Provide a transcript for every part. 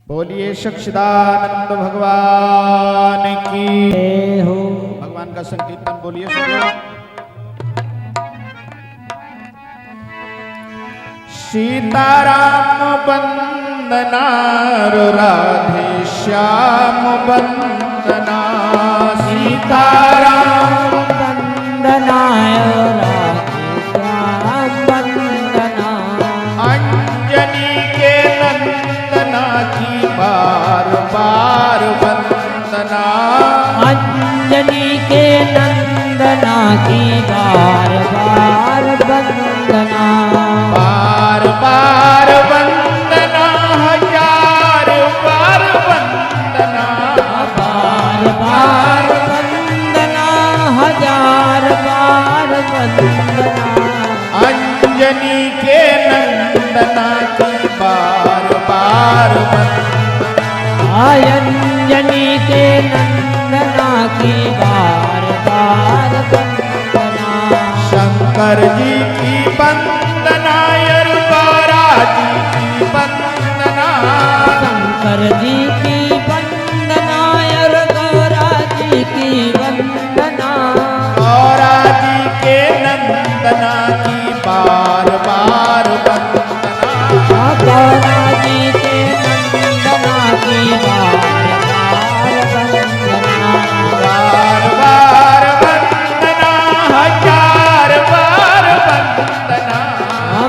बोलिए सच्चिदानंद भगवान की जय हो। भगवान का संकीर्तन बोलिए सब लोग। सीताराम वंदना राधे श्याम वंदना सीताराम वंदनाय राधे श्याम वंदना अंजनी के नंदना की बार बार वंदना अंजनी के नंदना की बार बार वंदना बार बार वंदना हजार बार वंदना बार बार वंदना हजार बार वंदना अंजनी के नंदना की बार बार वंदना अंजनी के नंदना की बार बार वंदना शंकर जी की वंदना गौरा जी की वंदना शंकर जी की वंदना और गौरा जी की वंदना गौरा जी के नंदना की बार बार वंदना गौरा जी के नंदना की बार बार वंदना बार बार वंदना हजार बार वंदना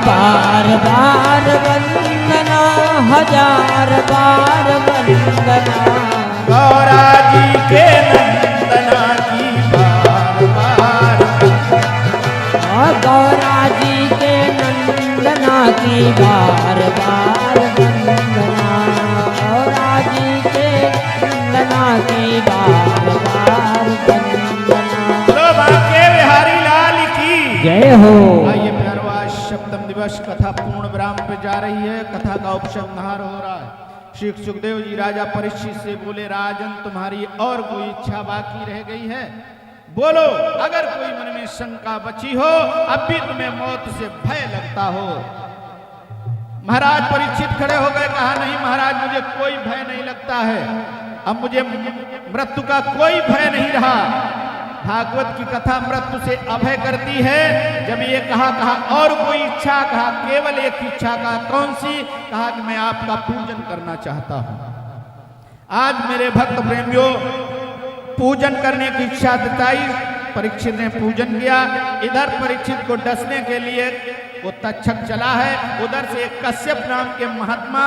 बार बार वंदना हजार बार वंदना गौरा जी के नंदना की बार बार गौरा जी के नंदना की बार बार वंदना गौरा जी के नंदना की बार बार वंदना बोलो बांके बिहारी लाल की जय हो। आइए प्यारो आज सप्तम दिवस कथा पूर्ण विराम पे जा रही है। कथा का उपसंहार हो रहा है। श्री सुखदेव जी राजा परीक्षित से बोले, राजन तुम्हारी और कोई इच्छा बाकी रह गई है? बोलो, अगर कोई मन में शंका बची हो, अब भी तुम्हें मौत से भय लगता हो। महाराज परीक्षित खड़े हो गए, कहा नहीं महाराज मुझे कोई भय नहीं लगता है, अब मुझे मृत्यु का कोई भय नहीं रहा। भागवत की कथा मृत्यु से अभय करती है। जब ये कहा और कोई इच्छा, कहा केवल एक इच्छा, कहा कौन सी? कहा कि मैं आपका पूजन करना चाहता हूं। आज मेरे भक्त प्रेमियों पूजन करने की इच्छा जताई। परीक्षित ने पूजन किया। इधर परीक्षित को डसने के लिए वो तक्षक चला है, उधर से एक कश्यप नाम के महात्मा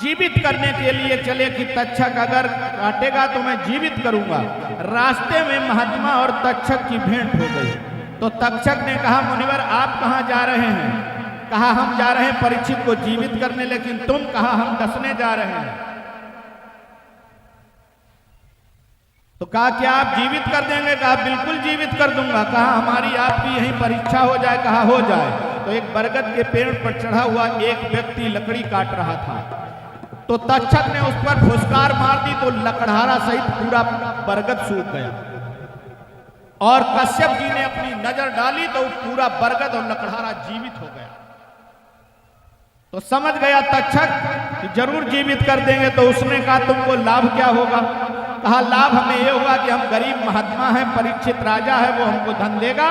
जीवित करने के लिए चले कि तक्षक अगर काटेगा तो मैं जीवित करूंगा। रास्ते में महात्मा और तक्षक की भेंट हो गई। तो तक्षक ने कहा, मुनिवर आप कहां जा रहे हैं? कहा हम जा रहे हैं परीक्षित को जीवित करने, लेकिन तुम? कहा हम डसने जा रहे हैं। तो कहा क्या आप जीवित कर देंगे? कहा बिल्कुल जीवित कर दूंगा। कहा हमारी आपकी यही परीक्षा हो जाए? कहा हो जाए। तो एक बरगद के पेड़ पर चढ़ा हुआ एक व्यक्ति लकड़ी काट रहा था। तो तक्षक ने उस पर फुसकार मार दी तो लकड़हारा सहित पूरा बरगद सूख गया। और कश्यप जी ने अपनी नजर डाली तो पूरा बरगद और लकड़हारा जीवित हो गया। तो समझ गया तक्षक कि जरूर जीवित कर देंगे। तो उसने कहा तुमको लाभ क्या होगा? कहा लाभ हमें यह होगा कि हम गरीब महात्मा हैं, परीक्षित राजा है, वो हमको धन देगा।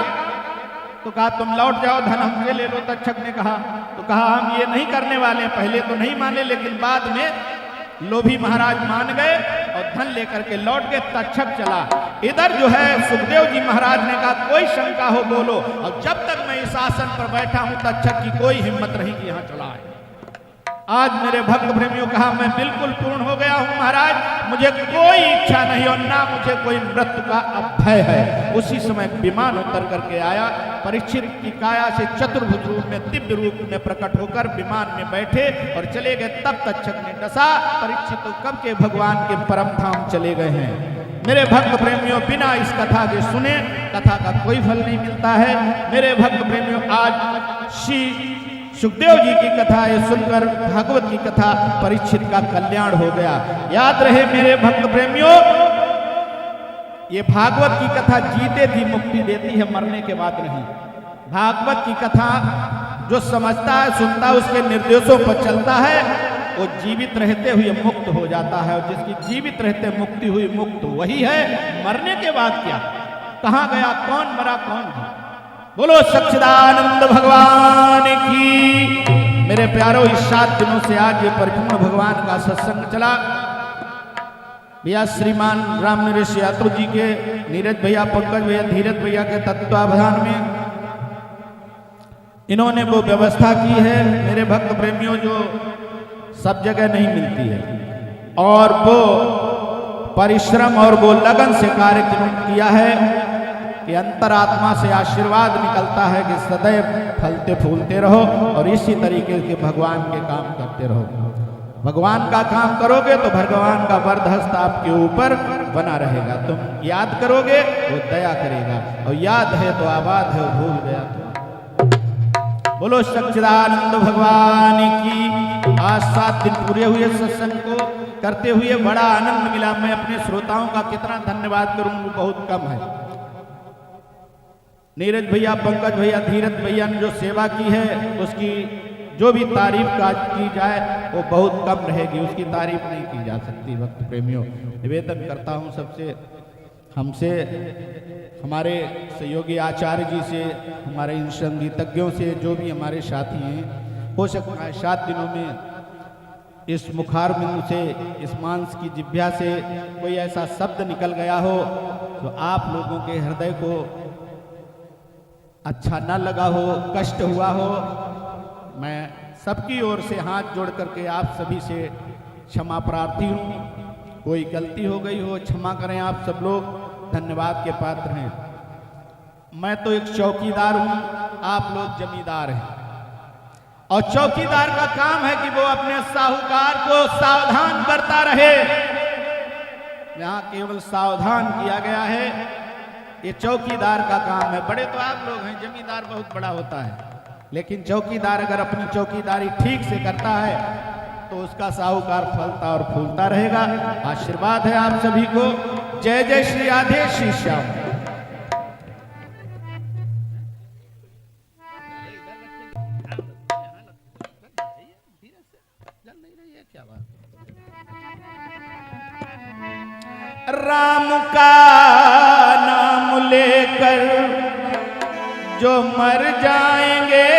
तो कहा तुम लौट जाओ, धन हमसे ले लो। तक्षक ने कहा। तो कहा हम ये नहीं करने वाले। पहले तो नहीं माने, लेकिन बाद में लोभी महाराज मान गए और धन लेकर के लौट गए। तक्षक चला। इधर जो है सुखदेव जी महाराज ने कहा कोई शंका हो बोलो। और जब तक मैं इस आसन पर बैठा हूं तक्षक की कोई हिम्मत नहीं कि यहां चला आए। आज मेरे भक्त प्रेमियों कहा मैं बिल्कुल पूर्ण हो गया हूं महाराज, मुझे कोई इच्छा नहीं और ना मुझे कोई मृत्यु का भय है। उसी समय विमान उतर करके आया। परीक्षित की काया से चतुर्भुज रूप में, दिव्य रूप में प्रकट होकर विमान में बैठे और चले गए। तब तक्षक ने डसा। परीक्षित तो कब के भगवान के परम धाम चले गए हैं। मेरे भक्त प्रेमियों बिना इस कथा के सुने कथा का कोई फल नहीं मिलता है। मेरे भक्त प्रेमियों आज श्री सुखदेव जी की कथा ये सुनकर भागवत की कथा परीक्षित का कल्याण हो गया। याद रहे मेरे भक्त प्रेमियों, ये भागवत की कथा जीते जी मुक्ति देती है, मरने के बाद नहीं। भागवत की कथा जो समझता है, सुनता है, उसके निर्देशों पर चलता है, वो जीवित रहते हुए मुक्त हो जाता है, और जिसकी जीवित रहते मुक्ति हुई मुक्त वही है। मरने के बाद क्या, कहाँ गया, कौन मरा कौन था। बोलो सच्चिदानंद भगवान की। मेरे प्यारों, इस 7 दिनों से आज ये परिपूर्ण भगवान का सत्संग चला। भैया श्रीमान राम नरेश यादव जी के, नीरज भैया, पंकज भैया, धीरज भैया के तत्वावधान में इन्होंने वो व्यवस्था की है। मेरे भक्त प्रेमियों, जो सब जगह नहीं मिलती है, और वो परिश्रम और वो लगन से कार्य किया है कि अंतरात्मा से आशीर्वाद निकलता है कि सदैव फलते फूलते रहो और इसी तरीके के भगवान के काम करते रहो। भगवान का काम करोगे तो भगवान का वरदहस्त आपके ऊपर बना रहेगा। तुम याद करोगे वो दया करेगा, और याद है तो आबाद है, भूल गया तो। बोलो सच्चिदानंद भगवान की। आज 7 दिन पूरे हुए सत्संग को करते हुए बड़ा आनंद मिला। मैं अपने श्रोताओं का कितना धन्यवाद करूं, वो बहुत कम है। नीरज भैया, पंकज भैया, धीरज भैया ने जो सेवा की है, उसकी जो भी तारीफ की जाए वो बहुत कम रहेगी, उसकी तारीफ नहीं की जा सकती। भक्त प्रेमियों, निवेदन करता हूँ सबसे, हमसे, हमारे सहयोगी आचार्य जी से, हमारे इन संगीतज्ञों से, जो भी हमारे साथी हैं, हो सकता है 7 दिनों में इस मुखार बिंदु से, इस मांस की जिह्वा से कोई ऐसा शब्द निकल गया हो तो आप लोगों के हृदय को अच्छा न लगा हो, कष्ट हुआ हो। मैं सबकी ओर से हाथ जोड़ करके आप सभी से क्षमा प्रार्थी हूँ। कोई गलती हो गई हो, क्षमा करें आप सब लोग, धन्यवाद के पात्र हैं। मैं तो एक चौकीदार हूँ, आप लोग जमींदार हैं, और चौकीदार का काम है कि वो अपने साहूकार को सावधान करता रहे। यहाँ केवल सावधान किया गया है, ये चौकीदार का काम है। बड़े तो आप लोग हैं, जमींदार बहुत बड़ा होता है, लेकिन चौकीदार अगर अपनी चौकीदारी ठीक से करता है तो उसका साहूकार फलता और फूलता रहेगा। आशीर्वाद है आप सभी को। जय जय श्री राधे श्री श्याम। राम का नाम लेकर जो मर जाएंगे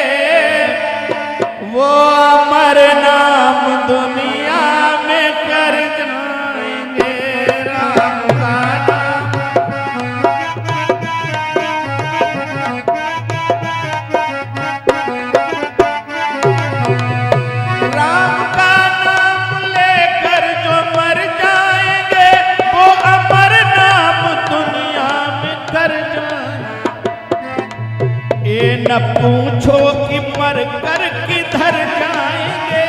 वो अमर नाम दुनिया में कर जाएंगे। राम का नाम लेकर जो मर जाएंगे वो अमर नाम दुनिया में कर जाएंगे। ये न पूछो कि मर कर किधर जाएंगे,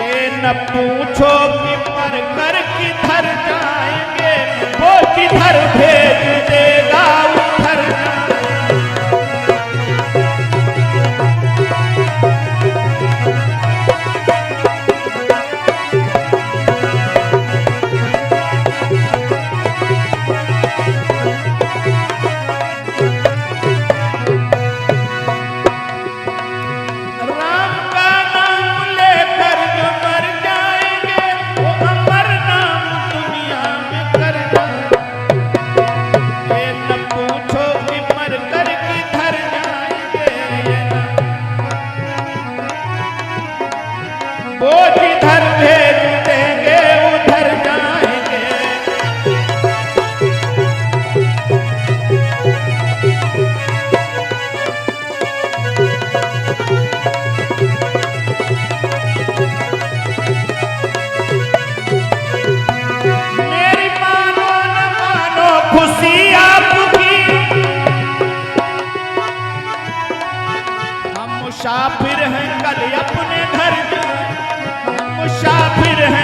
ये न पूछो कि मर कर किधर जाएंगे, वो किधर भेज देगा उधर मुसाफिर हैं कल अपने घर, मुसाफिर हैं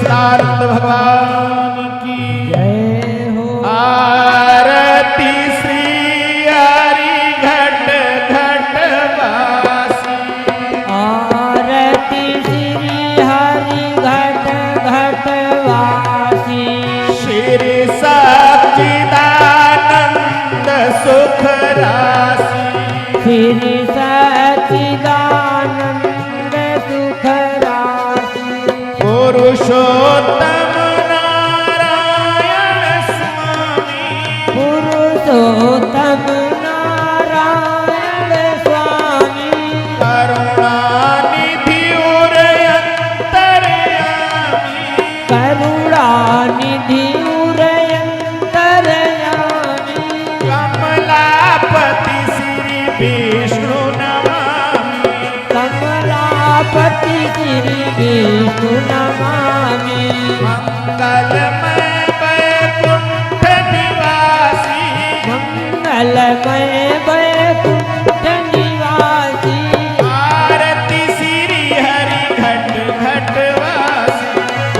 सच्चिदानंद भगवान की जय हो। आरती श्री हरि घट घट वासी। आरती श्री हरि घट घट वासी। श्री सच्चिदानंद सुख राशि। श्री सच्चिदानंद सुख राशि। पुरुषोत्तम नारायण स्वामी। पुरुषोत्तम नारायण स्वामी। करुणानिधि उर अंतर्यामी। करुणानिधि उरयंतरयामी। कमलापति श्री विष्णु नमामि। कमलापति श्री विष्णु नमामि। मंगलमय वैकुंठ निवासी। मंगलमय वैकुंठ निवासी। आरती श्री हरि घट घट वासी।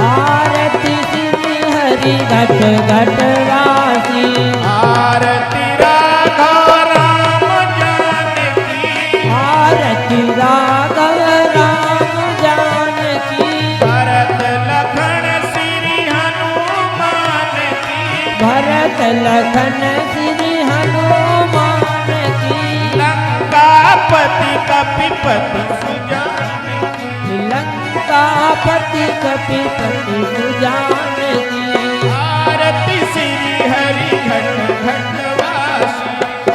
आरती श्री हरि घट घट वासी। आरती राघव राम जानकी। आरती राघव राम जानकी। भरत लखन श्री हनुमान की। भरत लखन श्री हनुमान की। लंकापति कपिपति सुजान की। लंकापति कपिपति सुजान की। आरती श्री हरि घट घट वासी।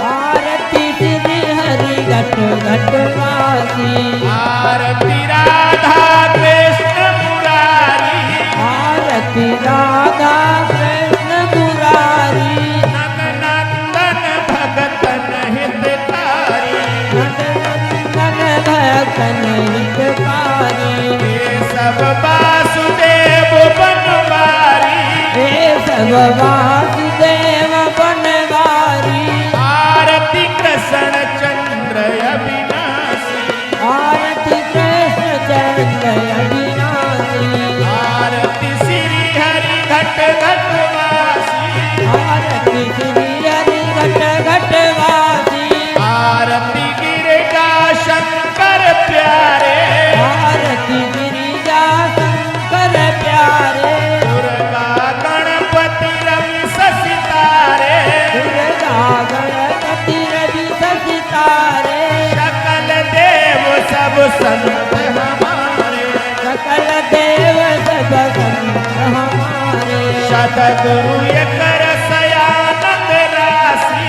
आरती श्री हरि घट घट वासी। आरती राधा कृष्ण मुरारी। आरती राधा कृष्ण मुरारी। नंदन भगतन हितकारी। नंदन भक्तन हितकारी। केशव वासुदेव बनवारी। हे सब वासुदेव बनवारी। आरती कृष्ण चंद्र अविनाशी। आरती कृष्ण चंद्र अविनाशी। आरती श्री हरि घट घट वासी। आरती श्री हरि घट घट वासी। आरती गिरिजा शंकर प्यारे। आरती गिरिजा शंकर प्यारे। दुर्गा गणपति रवि सितारे। दुर्गा गणपति रवि सितारे। सकल देव सब संत हमारे। सकल देव सब संत हमारे। सतगुरु एक रसयानंद राशि।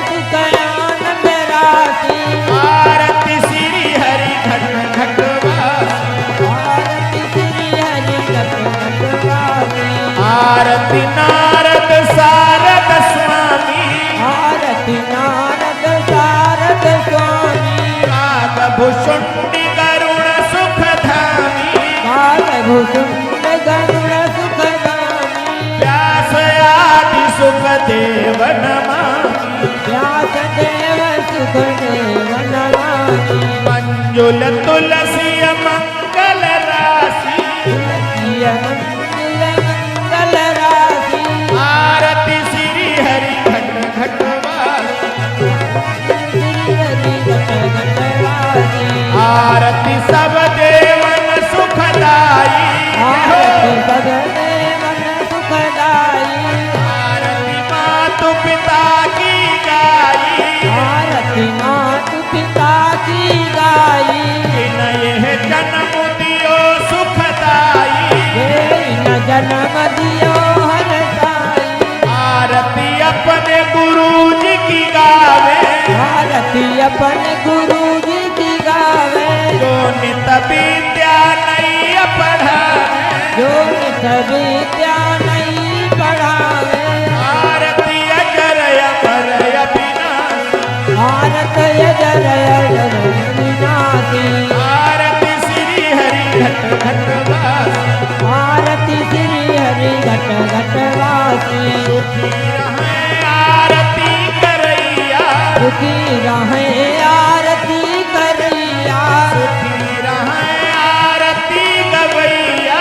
सुखयानंद राशि। आरती श्री हरि घट घट वासी। आरती श्री हरि घट घट वासी। आरती नारद सारद स्वामी। आरती नारद सारद स्वामी। कागभूषुंडी गरुण सुखधामी। कालभूषुंड गरुड़ सुखगामी। व्यास आदि सुखदेव नमामि। व्यासदेव सुखदेव नमामि। मंजुल तुलसी मंगल राशि। तुलसीय मंगल मंगल राशि। आरती श्री हरि घट घट वासी। श्री हरि घट घट वासी। आरती सब देवन सुखदाई। आरती सगदेवन सुखदाई। आरती मातु पिता की गाई। आरती मातु पिता की गाई। विनय जन्म दियो सुखदाई। न जन्म दियो हर साई। आरती अपने गुरु जी की गावे। आरती अपन गुरु जी की गावे। जो नित विद्या नहीं पढ़ावे। जो नित विद्या नहीं पढ़ावे। आरती अजर अमर अविनाशी। आरती अजर अजर विनाशी। आरती श्री हरि घट घट वासी। आरती श्री हरि घट घट वासी। सुखी रहे आरती करैया। सुखी रहे आरती करैया। सुखी रहे आरती गवैया।